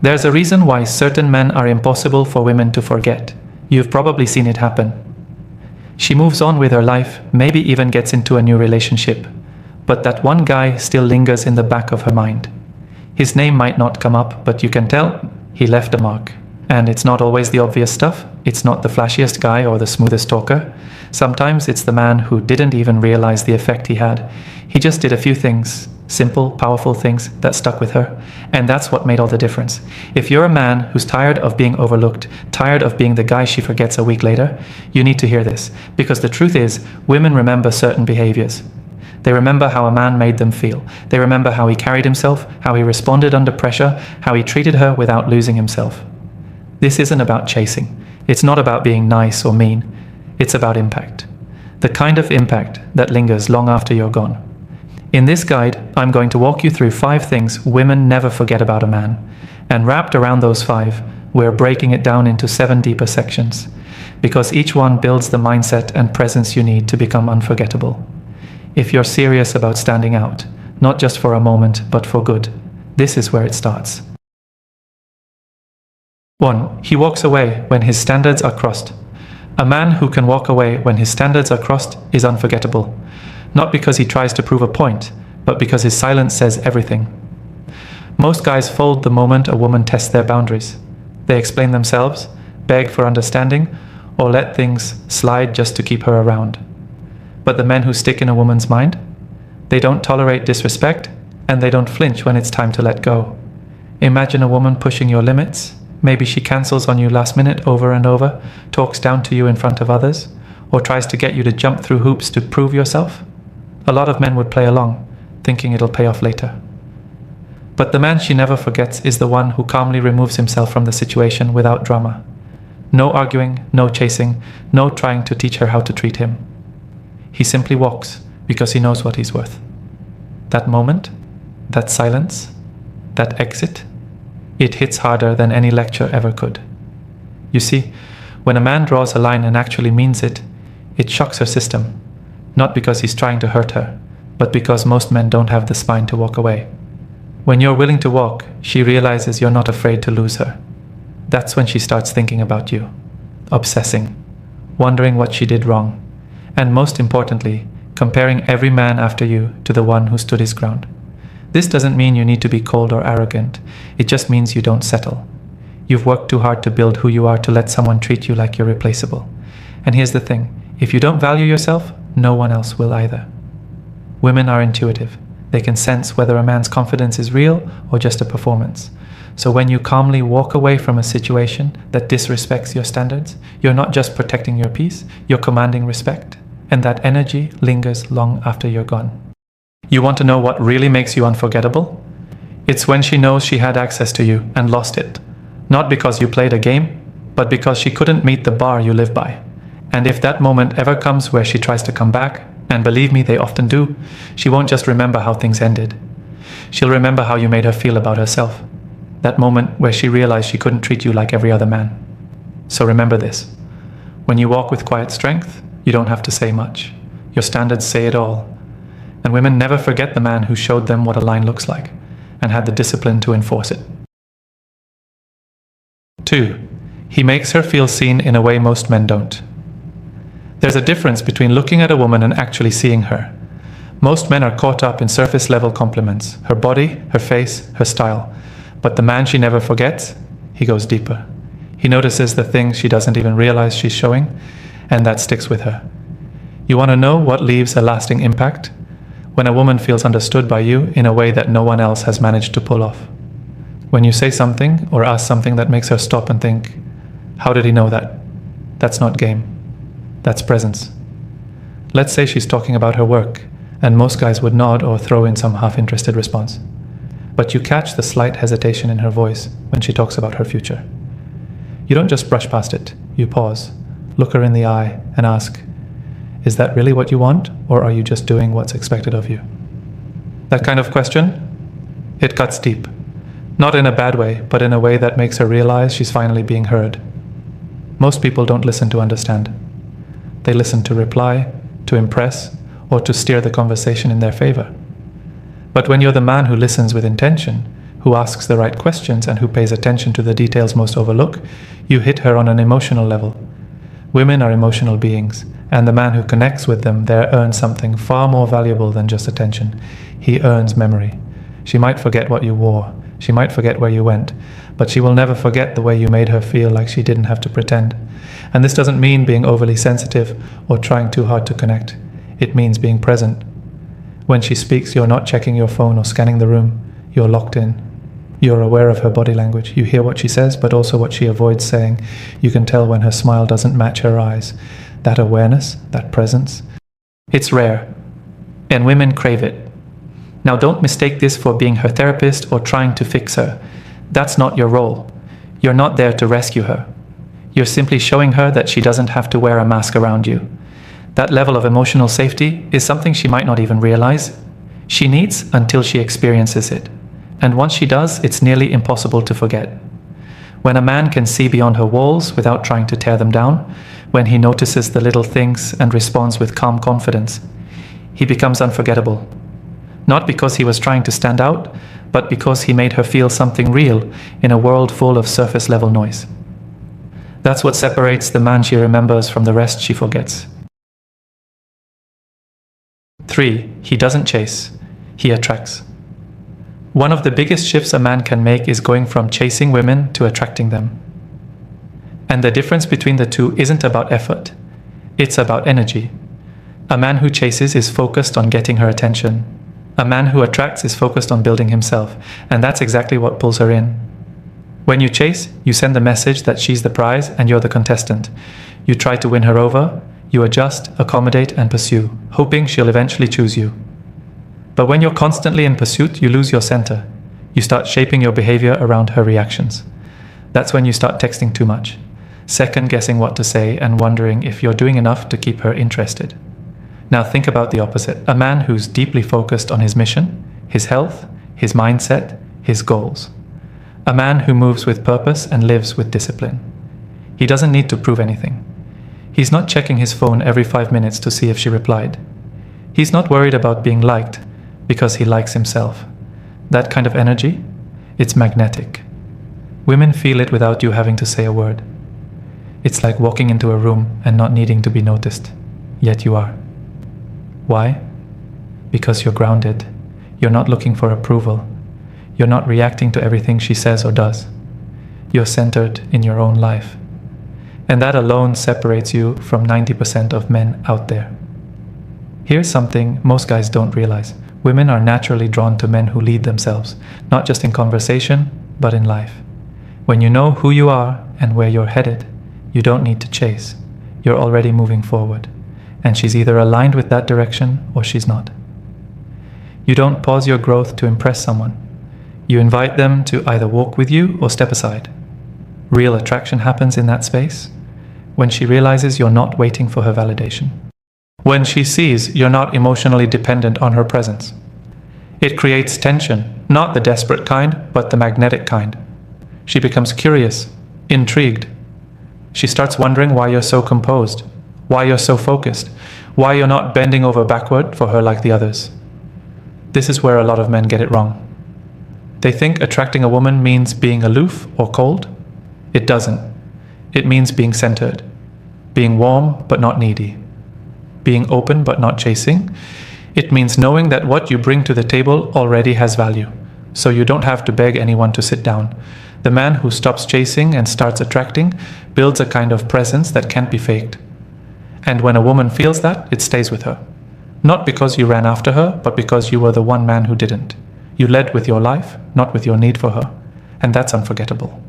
There's a reason why certain men are impossible for women to forget. You've probably seen it happen. She moves on with her life, maybe even gets into a new relationship. But that one guy still lingers in the back of her mind. His name might not come up, but you can tell he left a mark. And it's not always the obvious stuff. It's not the flashiest guy or the smoothest talker. Sometimes it's the man who didn't even realize the effect he had. He just did a few things, simple, powerful things that stuck with her. And that's what made all the difference. If you're a man who's tired of being overlooked, tired of being the guy she forgets a week later, you need to hear this. Because the truth is, women remember certain behaviors. They remember how a man made them feel. They remember how he carried himself, how he responded under pressure, how he treated her without losing himself. This isn't about chasing. It's not about being nice or mean. It's about impact. The kind of impact that lingers long after you're gone. In this guide, I'm going to walk you through 5 things women never forget about a man. And wrapped around those 5, we're breaking it down into 7 deeper sections. Because each one builds the mindset and presence you need to become unforgettable. If you're serious about standing out, not just for a moment, but for good, this is where it starts. 1. He walks away when his standards are crossed. A man who can walk away when his standards are crossed is unforgettable. Not because he tries to prove a point, but because his silence says everything. Most guys fold the moment a woman tests their boundaries. They explain themselves, beg for understanding, or let things slide just to keep her around. But the men who stick in a woman's mind, they don't tolerate disrespect, and they don't flinch when it's time to let go. Imagine a woman pushing your limits. Maybe she cancels on you last minute over and over, talks down to you in front of others, or tries to get you to jump through hoops to prove yourself. A lot of men would play along, thinking it'll pay off later. But the man she never forgets is the one who calmly removes himself from the situation without drama. No arguing, no chasing, no trying to teach her how to treat him. He simply walks because he knows what he's worth. That moment, that silence, that exit, it hits harder than any lecture ever could. You see, when a man draws a line and actually means it, it shocks her system. Not because he's trying to hurt her, but because most men don't have the spine to walk away. When you're willing to walk, she realizes you're not afraid to lose her. That's when she starts thinking about you, obsessing, wondering what she did wrong, and most importantly, comparing every man after you to the one who stood his ground. This doesn't mean you need to be cold or arrogant. It just means you don't settle. You've worked too hard to build who you are to let someone treat you like you're replaceable. And here's the thing, if you don't value yourself, no one else will either. Women are intuitive. They can sense whether a man's confidence is real or just a performance. So when you calmly walk away from a situation that disrespects your standards, you're not just protecting your peace, you're commanding respect. And that energy lingers long after you're gone. You want to know what really makes you unforgettable? It's when she knows she had access to you and lost it. Not because you played a game, but because she couldn't meet the bar you live by. And if that moment ever comes where she tries to come back, and believe me, they often do, she won't just remember how things ended. She'll remember how you made her feel about herself. That moment where she realized she couldn't treat you like every other man. So remember this. When you walk with quiet strength, you don't have to say much. Your standards say it all. And women never forget the man who showed them what a line looks like and had the discipline to enforce it. 2. He makes her feel seen in a way most men don't. There's a difference between looking at a woman and actually seeing her. Most men are caught up in surface-level compliments, her body, her face, her style. But the man she never forgets, he goes deeper. He notices the things she doesn't even realize she's showing, and that sticks with her. You want to know what leaves a lasting impact? When a woman feels understood by you in a way that no one else has managed to pull off. When you say something or ask something that makes her stop and think, how did he know that? That's not game. That's presence. Let's say she's talking about her work, and most guys would nod or throw in some half-interested response. But you catch the slight hesitation in her voice when she talks about her future. You don't just brush past it. You pause, look her in the eye, and ask, is that really what you want, or are you just doing what's expected of you? That kind of question, it cuts deep. Not in a bad way, but in a way that makes her realize she's finally being heard. Most people don't listen to understand. They listen to reply, to impress, or to steer the conversation in their favor. But when you're the man who listens with intention, who asks the right questions and who pays attention to the details most overlooked, you hit her on an emotional level. Women are emotional beings, and the man who connects with them there earns something far more valuable than just attention. He earns memory. She might forget what you wore, she might forget where you went, but she will never forget the way you made her feel like she didn't have to pretend. And this doesn't mean being overly sensitive or trying too hard to connect. It means being present. When she speaks, you're not checking your phone or scanning the room. You're locked in. You're aware of her body language. You hear what she says, but also what she avoids saying. You can tell when her smile doesn't match her eyes. That awareness, that presence, it's rare, and women crave it. Now, don't mistake this for being her therapist or trying to fix her. That's not your role. You're not there to rescue her. You're simply showing her that she doesn't have to wear a mask around you. That level of emotional safety is something she might not even realize she needs until she experiences it. And once she does, it's nearly impossible to forget. When a man can see beyond her walls without trying to tear them down, when he notices the little things and responds with calm confidence, he becomes unforgettable. Not because he was trying to stand out, but because he made her feel something real in a world full of surface-level noise. That's what separates the man she remembers from the rest she forgets. 3. He doesn't chase. He attracts. One of the biggest shifts a man can make is going from chasing women to attracting them. And the difference between the two isn't about effort. It's about energy. A man who chases is focused on getting her attention. A man who attracts is focused on building himself, and that's exactly what pulls her in. When you chase, you send the message that she's the prize and you're the contestant. You try to win her over, you adjust, accommodate, and pursue, hoping she'll eventually choose you. But when you're constantly in pursuit, you lose your center. You start shaping your behavior around her reactions. That's when you start texting too much, second-guessing what to say and wondering if you're doing enough to keep her interested. Now think about the opposite. A man who's deeply focused on his mission, his health, his mindset, his goals. A man who moves with purpose and lives with discipline. He doesn't need to prove anything. He's not checking his phone every 5 minutes to see if she replied. He's not worried about being liked because he likes himself. That kind of energy, it's magnetic. Women feel it without you having to say a word. It's like walking into a room and not needing to be noticed, yet you are. Why? Because you're grounded. You're not looking for approval. You're not reacting to everything she says or does. You're centered in your own life. And that alone separates you from 90% of men out there. Here's something most guys don't realize. Women are naturally drawn to men who lead themselves, not just in conversation, but in life. When you know who you are and where you're headed, you don't need to chase. You're already moving forward. And she's either aligned with that direction or she's not. You don't pause your growth to impress someone. You invite them to either walk with you or step aside. Real attraction happens in that space when she realizes you're not waiting for her validation. When she sees you're not emotionally dependent on her presence. It creates tension, not the desperate kind, but the magnetic kind. She becomes curious, intrigued. She starts wondering why you're so composed, why you're so focused, why you're not bending over backward for her like the others. This is where a lot of men get it wrong. They think attracting a woman means being aloof or cold. It doesn't. It means being centered, being warm but not needy, being open but not chasing. It means knowing that what you bring to the table already has value, so you don't have to beg anyone to sit down. The man who stops chasing and starts attracting builds a kind of presence that can't be faked. And when a woman feels that, it stays with her. Not because you ran after her, but because you were the one man who didn't. You led with your life, not with your need for her. And that's unforgettable.